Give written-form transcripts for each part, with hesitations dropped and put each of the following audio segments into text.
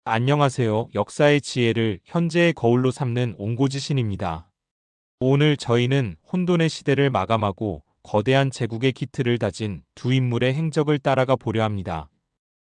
안녕하세요. 역사의 지혜를 현재의 거울로 삼는 옹고지신입니다. 오늘 저희는 혼돈의 시대를 마감하고 거대한 제국의 기틀을 다진 두 인물의 행적을 따라가 보려 합니다.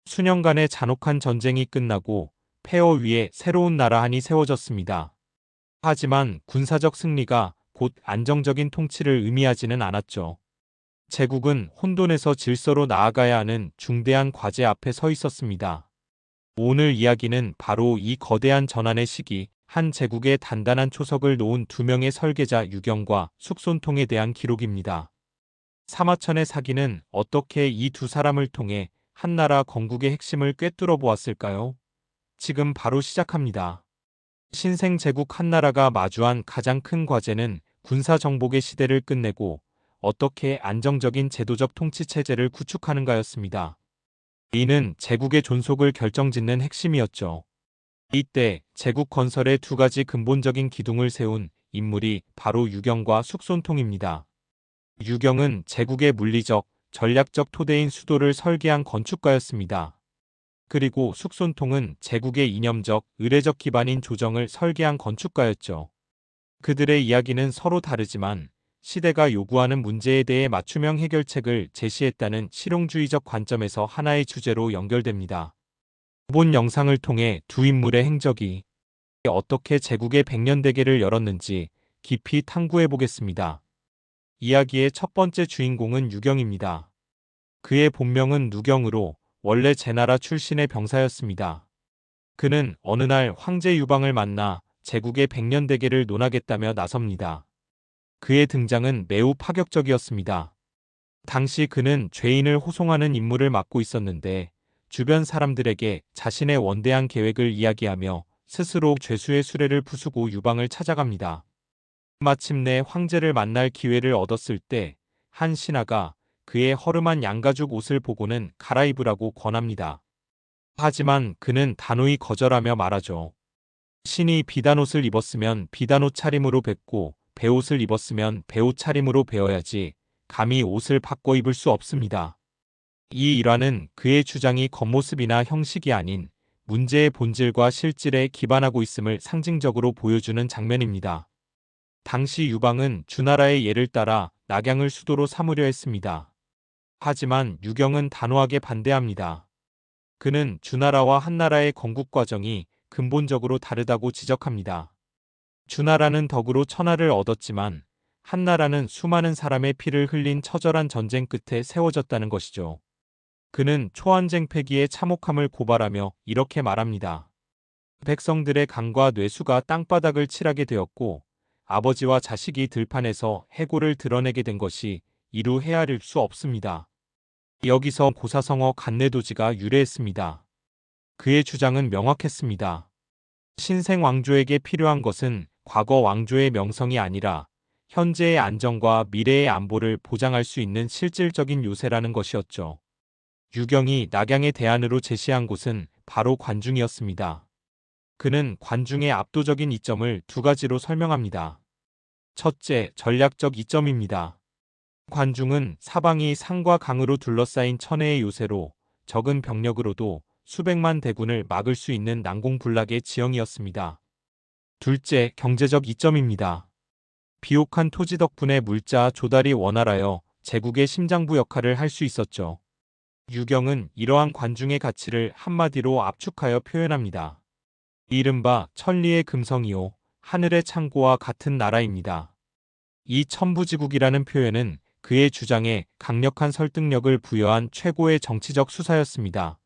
수년간의 잔혹한 전쟁이 끝나고 폐허 위에 새로운 나라 한이 세워졌습니다. 하지만 군사적 승리가 곧 안정적인 통치를 의미하지는 않았죠. 제국은 혼돈에서 질서로 나아가야 하는 중대한 과제 앞에 서 있었습니다. 오늘 이야기는 바로 이 거대한 전환의 시기, 한 제국의 단단한 초석을 놓은 두 명의 설계자 유경과 숙손통에 대한 기록입니다. 사마천의 사기는 어떻게 이 두 사람을 통해 한나라 건국의 핵심을 꿰뚫어 보았을까요? 지금 바로 시작합니다. 신생 제국 한나라가 마주한 가장 큰 과제는 군사 정복의 시대를 끝내고 어떻게 안정적인 제도적 통치 체제를 구축하는가였습니다. 이는 제국의 존속을 결정짓는 핵심이었죠. 이때 제국 건설의 두 가지 근본적인 기둥을 세운 인물이 바로 유경과 숙손통입니다. 유경은 제국의 물리적, 전략적 토대인 수도를 설계한 건축가였습니다. 그리고 숙손통은 제국의 이념적, 의례적 기반인 조정을 설계한 건축가였죠. 그들의 이야기는 서로 다르지만 시대가 요구하는 문제에 대해 맞춤형 해결책을 제시했다는 실용주의적 관점에서 하나의 주제로 연결됩니다. 이번 영상을 통해 두 인물의 행적이 어떻게 제국의 백년대계를 열었는지 깊이 탐구해 보겠습니다. 이야기의 첫 번째 주인공은 유경입니다. 그의 본명은 누경으로 원래 제나라 출신의 병사였습니다. 그는 어느 날 황제 유방을 만나 제국의 백년대계를 논하겠다며 나섭니다. 그의 등장은 매우 파격적이었습니다. 당시 그는 죄인을 호송하는 임무를 맡고 있었는데 주변 사람들에게 자신의 원대한 계획을 이야기하며 스스로 죄수의 수레를 부수고 유방을 찾아갑니다. 마침내 황제를 만날 기회를 얻었을 때 한 신하가 그의 허름한 양가죽 옷을 보고는 갈아입으라고 권합니다. 하지만 그는 단호히 거절하며 말하죠. 신이 비단옷을 입었으면 비단옷 차림으로 뵙고 베옷을 입었으면 베옷 차림으로 베어야지 감히 옷을 바꿔 입을 수 없습니다. 이 일화는 그의 주장이 겉모습이나 형식이 아닌 문제의 본질과 실질에 기반하고 있음을 상징적으로 보여주는 장면입니다. 당시 유방은 주나라의 예를 따라 낙양을 수도로 삼으려 했습니다. 하지만 유경은 단호하게 반대합니다. 그는 주나라와 한나라의 건국 과정이 근본적으로 다르다고 지적합니다. 주나라는 덕으로 천하를 얻었지만 한나라는 수많은 사람의 피를 흘린 처절한 전쟁 끝에 세워졌다는 것이죠. 그는 초안쟁 폐기의 참혹함을 고발하며 이렇게 말합니다. 백성들의 간과 뇌수가 땅바닥을 칠하게 되었고 아버지와 자식이 들판에서 해골을 드러내게 된 것이 이루 헤아릴 수 없습니다. 여기서 고사성어 간내도지가 유래했습니다. 그의 주장은 명확했습니다. 신생 왕조에게 필요한 것은 과거 왕조의 명성이 아니라 현재의 안정과 미래의 안보를 보장할 수 있는 실질적인 요새라는 것이었죠. 유경이 낙양의 대안으로 제시한 곳은 바로 관중이었습니다. 그는 관중의 압도적인 이점을 두 가지로 설명합니다. 첫째, 전략적 이점입니다. 관중은 사방이 산과 강으로 둘러싸인 천혜의 요새로 적은 병력으로도 수백만 대군을 막을 수 있는 난공불락의 지형이었습니다. 둘째, 경제적 이점입니다. 비옥한 토지 덕분에 물자 조달이 원활하여 제국의 심장부 역할을 할 수 있었죠. 유경은 이러한 관중의 가치를 한마디로 압축하여 표현합니다. 이른바 천리의 금성이요 하늘의 창고와 같은 나라입니다. 이 천부지국이라는 표현은 그의 주장에 강력한 설득력을 부여한 최고의 정치적 수사였습니다.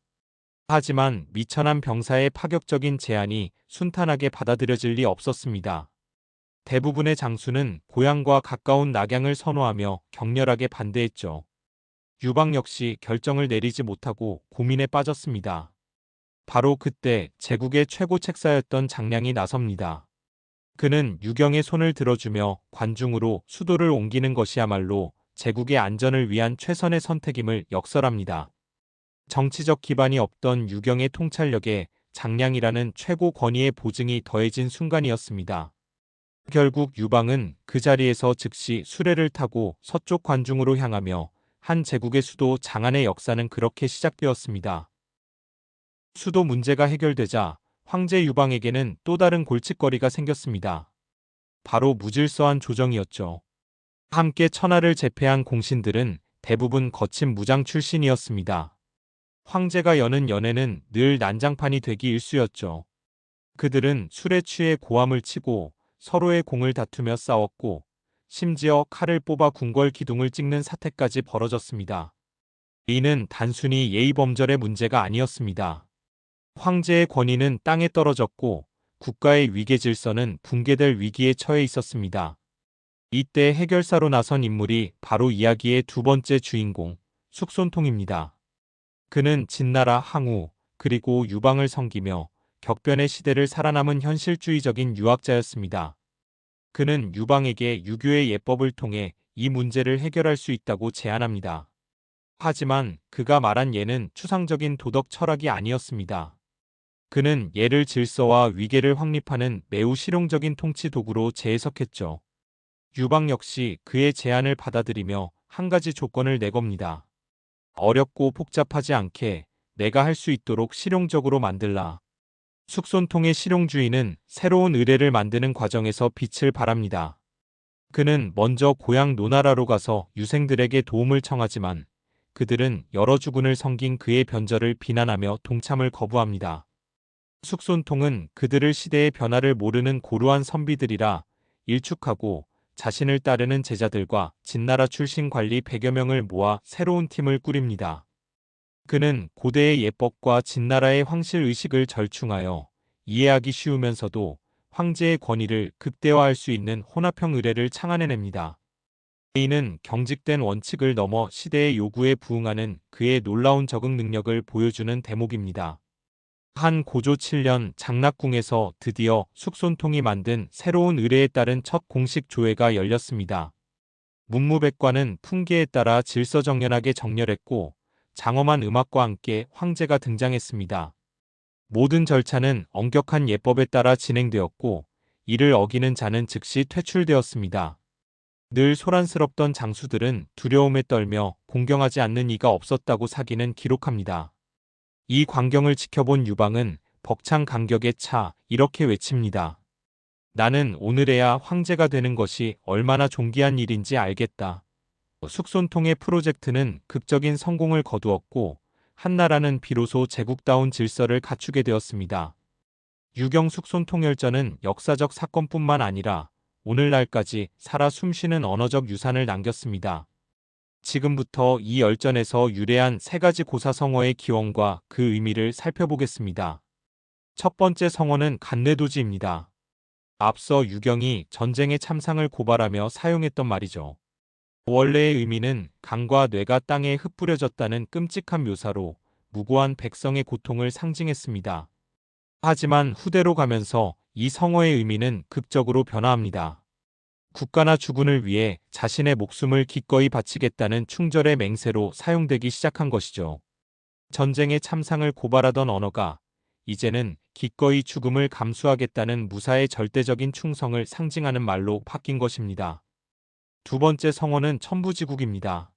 하지만 미천한 병사의 파격적인 제안이 순탄하게 받아들여질 리 없었습니다. 대부분의 장수는 고향과 가까운 낙양을 선호하며 격렬하게 반대했죠. 유방 역시 결정을 내리지 못하고 고민에 빠졌습니다. 바로 그때 제국의 최고 책사였던 장량이 나섭니다. 그는 유경의 손을 들어주며 관중으로 수도를 옮기는 것이야말로 제국의 안전을 위한 최선의 선택임을 역설합니다. 정치적 기반이 없던 유경의 통찰력에 장량이라는 최고 권위의 보증이 더해진 순간이었습니다. 결국 유방은 그 자리에서 즉시 수레를 타고 서쪽 관중으로 향하며 한 제국의 수도 장안의 역사는 그렇게 시작되었습니다. 수도 문제가 해결되자 황제 유방에게는 또 다른 골칫거리가 생겼습니다. 바로 무질서한 조정이었죠. 함께 천하를 제패한 공신들은 대부분 거친 무장 출신이었습니다. 황제가 여는 연회는 늘 난장판이 되기 일쑤였죠. 그들은 술에 취해 고함을 치고 서로의 공을 다투며 싸웠고 심지어 칼을 뽑아 궁궐 기둥을 찍는 사태까지 벌어졌습니다. 이는 단순히 예의범절의 문제가 아니었습니다. 황제의 권위는 땅에 떨어졌고 국가의 위계 질서는 붕괴될 위기에 처해 있었습니다. 이때 해결사로 나선 인물이 바로 이야기의 두 번째 주인공, 숙손통입니다. 그는 진나라 항우, 그리고 유방을 섬기며 격변의 시대를 살아남은 현실주의적인 유학자였습니다. 그는 유방에게 유교의 예법을 통해 이 문제를 해결할 수 있다고 제안합니다. 하지만 그가 말한 예는 추상적인 도덕 철학이 아니었습니다. 그는 예를 질서와 위계를 확립하는 매우 실용적인 통치 도구로 재해석했죠. 유방 역시 그의 제안을 받아들이며 한 가지 조건을 내겁니다. 어렵고 복잡하지 않게 내가 할 수 있도록 실용적으로 만들라. 숙손통의 실용주의는 새로운 의례를 만드는 과정에서 빛을 발합니다. 그는 먼저 고향 노나라로 가서 유생들에게 도움을 청하지만 그들은 여러 주군을 섬긴 그의 변절을 비난하며 동참을 거부합니다. 숙손통은 그들을 시대의 변화를 모르는 고루한 선비들이라 일축하고 자신을 따르는 제자들과 진나라 출신 관리 100여 명을 모아 새로운 팀을 꾸립니다. 그는 고대의 예법과 진나라의 황실 의식을 절충하여 이해하기 쉬우면서도 황제의 권위를 극대화할 수 있는 혼합형 의례를 창안해냅니다. 이는 경직된 원칙을 넘어 시대의 요구에 부응하는 그의 놀라운 적응 능력을 보여주는 대목입니다. 한 고조 7년 장락궁에서 드디어 숙손통이 만든 새로운 의례에 따른 첫 공식 조회가 열렸습니다. 문무백관은 풍계에 따라 질서정연하게 정렬했고 장엄한 음악과 함께 황제가 등장했습니다. 모든 절차는 엄격한 예법에 따라 진행되었고 이를 어기는 자는 즉시 퇴출되었습니다. 늘 소란스럽던 장수들은 두려움에 떨며 공경하지 않는 이가 없었다고 사기는 기록합니다. 이 광경을 지켜본 유방은 벅찬 감격에 차 이렇게 외칩니다. 나는 오늘에야 황제가 되는 것이 얼마나 존귀한 일인지 알겠다. 숙손통의 프로젝트는 극적인 성공을 거두었고 한나라는 비로소 제국다운 질서를 갖추게 되었습니다. 유경 숙손통열전은 역사적 사건뿐만 아니라 오늘날까지 살아 숨쉬는 언어적 유산을 남겼습니다. 지금부터 이 열전에서 유래한 세 가지 고사성어의 기원과 그 의미를 살펴보겠습니다. 첫 번째 성어는 간뇌도지입니다. 앞서 유경이 전쟁의 참상을 고발하며 사용했던 말이죠. 원래의 의미는 간과 뇌가 땅에 흩뿌려졌다는 끔찍한 묘사로 무고한 백성의 고통을 상징했습니다. 하지만 후대로 가면서 이 성어의 의미는 극적으로 변화합니다. 국가나 주군을 위해 자신의 목숨을 기꺼이 바치겠다는 충절의 맹세로 사용되기 시작한 것이죠. 전쟁의 참상을 고발하던 언어가 이제는 기꺼이 죽음을 감수하겠다는 무사의 절대적인 충성을 상징하는 말로 바뀐 것입니다. 두 번째 성어는 천부지국입니다.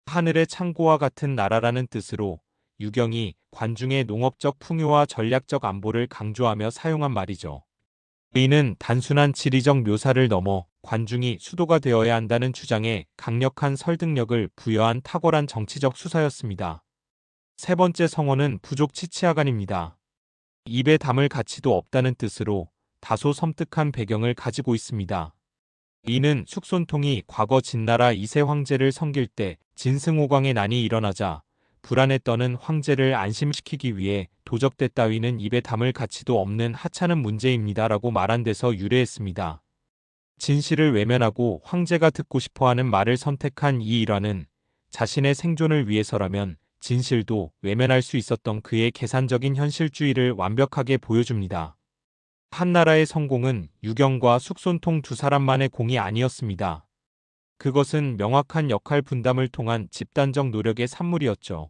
하늘의 창고와 같은 나라라는 뜻으로 유경이 관중의 농업적 풍요와 전략적 안보를 강조하며 사용한 말이죠. 이는 단순한 지리적 묘사를 넘어 관중이 수도가 되어야 한다는 주장에 강력한 설득력을 부여한 탁월한 정치적 수사였습니다. 세 번째 성어는 부족치치하간입니다. 입에 담을 가치도 없다는 뜻으로 다소 섬뜩한 배경을 가지고 있습니다. 이는 숙손통이 과거 진나라 2세 황제를 섬길 때 진승호광의 난이 일어나자 불안에 떠는 황제를 안심시키기 위해 도적대 따위는 입에 담을 가치도 없는 하찮은 문제입니다라고 말한 데서 유래했습니다. 진실을 외면하고 황제가 듣고 싶어하는 말을 선택한 이 일화는 자신의 생존을 위해서라면 진실도 외면할 수 있었던 그의 계산적인 현실주의를 완벽하게 보여줍니다. 한나라의 성공은 유경과 숙손통 두 사람만의 공이 아니었습니다. 그것은 명확한 역할 분담을 통한 집단적 노력의 산물이었죠.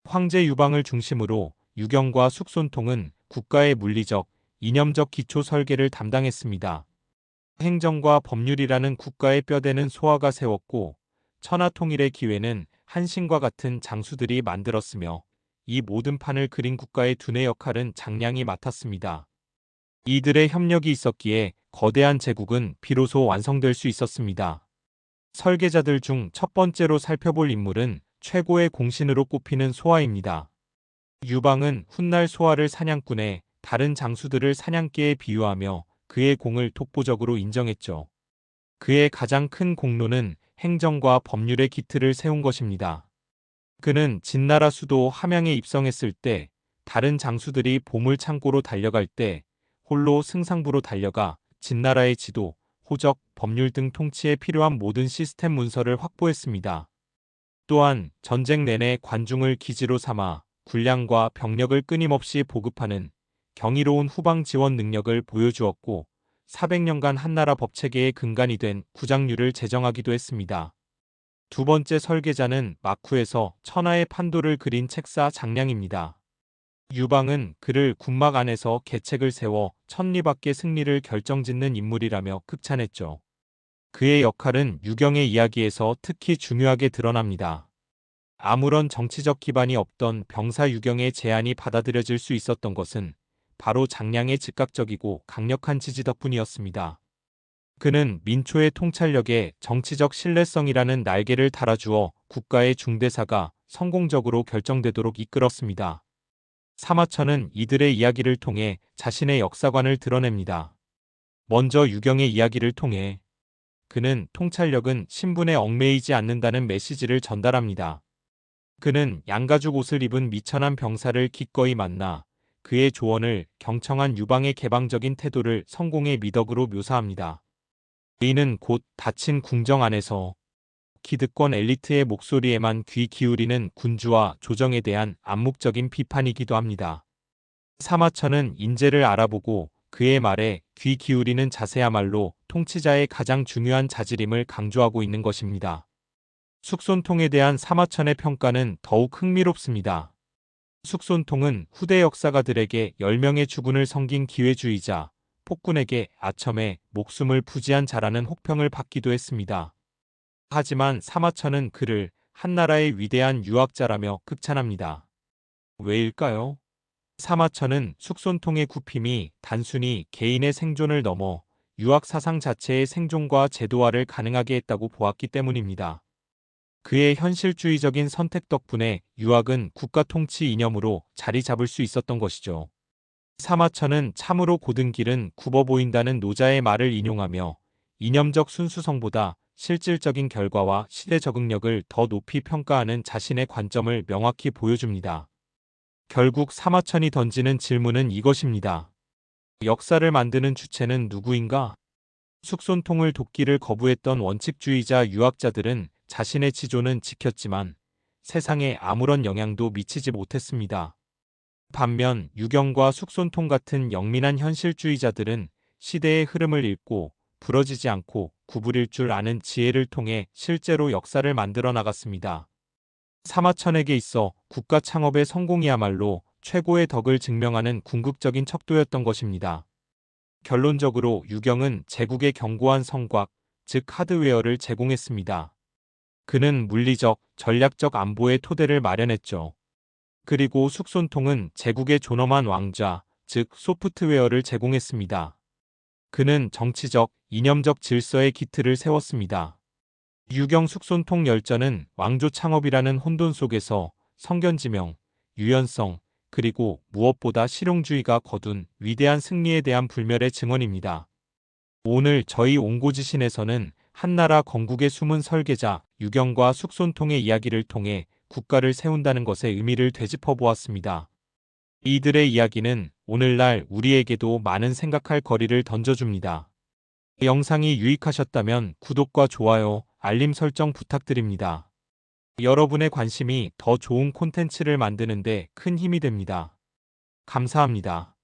황제 유방을 중심으로 유경과 숙손통은 국가의 물리적, 이념적 기초 설계를 담당했습니다. 행정과 법률이라는 국가의 뼈대는 소아가 세웠고 천하통일의 기회는 한신과 같은 장수들이 만들었으며 이 모든 판을 그린 국가의 두뇌 역할은 장량이 맡았습니다. 이들의 협력이 있었기에 거대한 제국은 비로소 완성될 수 있었습니다. 설계자들 중 첫 번째로 살펴볼 인물은 최고의 공신으로 꼽히는 소아입니다. 유방은 훗날 소아를 사냥꾼에 다른 장수들을 사냥개에 비유하며 그의 공을 독보적으로 인정했죠. 그의 가장 큰 공로는 행정과 법률의 기틀을 세운 것입니다. 그는 진나라 수도 함양에 입성했을 때 다른 장수들이 보물 창고로 달려갈 때 홀로 승상부로 달려가 진나라의 지도, 호적, 법률 등 통치에 필요한 모든 시스템 문서를 확보했습니다. 또한 전쟁 내내 관중을 기지로 삼아 군량과 병력을 끊임없이 보급하는 경이로운 후방 지원 능력을 보여주었고 400년간 한나라 법체계의 근간이 된 구장률을 제정하기도 했습니다. 두 번째 설계자는 마쿠에서 천하의 판도를 그린 책사 장량입니다. 유방은 그를 군막 안에서 계책을 세워 천리밖의 승리를 결정짓는 인물이라며 극찬했죠. 그의 역할은 유경의 이야기에서 특히 중요하게 드러납니다. 아무런 정치적 기반이 없던 병사 유경의 제안이 받아들여질 수 있었던 것은 바로 장량의 즉각적이고 강력한 지지 덕분이었습니다. 그는 민초의 통찰력에 정치적 신뢰성이라는 날개를 달아주어 국가의 중대사가 성공적으로 결정되도록 이끌었습니다. 사마천은 이들의 이야기를 통해 자신의 역사관을 드러냅니다. 먼저 유경의 이야기를 통해 그는 통찰력은 신분에 얽매이지 않는다는 메시지를 전달합니다. 그는 양가죽 옷을 입은 미천한 병사를 기꺼이 만나 그의 조언을 경청한 유방의 개방적인 태도를 성공의 미덕으로 묘사합니다. 이는 곧 닫힌 궁정 안에서 기득권 엘리트의 목소리에만 귀 기울이는 군주와 조정에 대한 암묵적인 비판이기도 합니다. 사마천은 인재를 알아보고 그의 말에 귀 기울이는 자세야말로 통치자의 가장 중요한 자질임을 강조하고 있는 것입니다. 숙손통에 대한 사마천의 평가는 더욱 흥미롭습니다. 숙손통은 후대 역사가들에게 10명의 주군을 섬긴 기회주의자, 폭군에게 아첨에 목숨을 부지한 자라는 혹평을 받기도 했습니다. 하지만 사마천은 그를 한나라의 위대한 유학자라며 극찬합니다. 왜일까요? 사마천은 숙손통의 굽힘이 단순히 개인의 생존을 넘어 유학 사상 자체의 생존과 제도화를 가능하게 했다고 보았기 때문입니다. 그의 현실주의적인 선택 덕분에 유학은 국가 통치 이념으로 자리 잡을 수 있었던 것이죠. 사마천은 참으로 고든 길은 굽어 보인다는 노자의 말을 인용하며 이념적 순수성보다 실질적인 결과와 시대 적응력을 더 높이 평가하는 자신의 관점을 명확히 보여줍니다. 결국 사마천이 던지는 질문은 이것입니다. 역사를 만드는 주체는 누구인가? 숙손통을 돕기를 거부했던 원칙주의자 유학자들은 자신의 지조는 지켰지만 세상에 아무런 영향도 미치지 못했습니다. 반면 유경과 숙손통 같은 영민한 현실주의자들은 시대의 흐름을 읽고 부러지지 않고 구부릴 줄 아는 지혜를 통해 실제로 역사를 만들어 나갔습니다. 사마천에게 있어 국가 창업의 성공이야말로 최고의 덕을 증명하는 궁극적인 척도였던 것입니다. 결론적으로 유경은 제국의 견고한 성곽, 즉 하드웨어를 제공했습니다. 그는 물리적, 전략적 안보의 토대를 마련했죠. 그리고 숙손통은 제국의 존엄한 왕좌, 즉 소프트웨어를 제공했습니다. 그는 정치적, 이념적 질서의 기틀을 세웠습니다. 유경 숙손통 열전은 왕조 창업이라는 혼돈 속에서 성견지명, 유연성, 그리고 무엇보다 실용주의가 거둔 위대한 승리에 대한 불멸의 증언입니다. 오늘 저희 옹고지신에서는 한나라 건국의 숨은 설계자 유경과 숙손통의 이야기를 통해 국가를 세운다는 것의 의미를 되짚어 보았습니다. 이들의 이야기는 오늘날 우리에게도 많은 생각할 거리를 던져줍니다. 영상이 유익하셨다면 구독과 좋아요, 알림 설정 부탁드립니다. 여러분의 관심이 더 좋은 콘텐츠를 만드는 데 큰 힘이 됩니다. 감사합니다.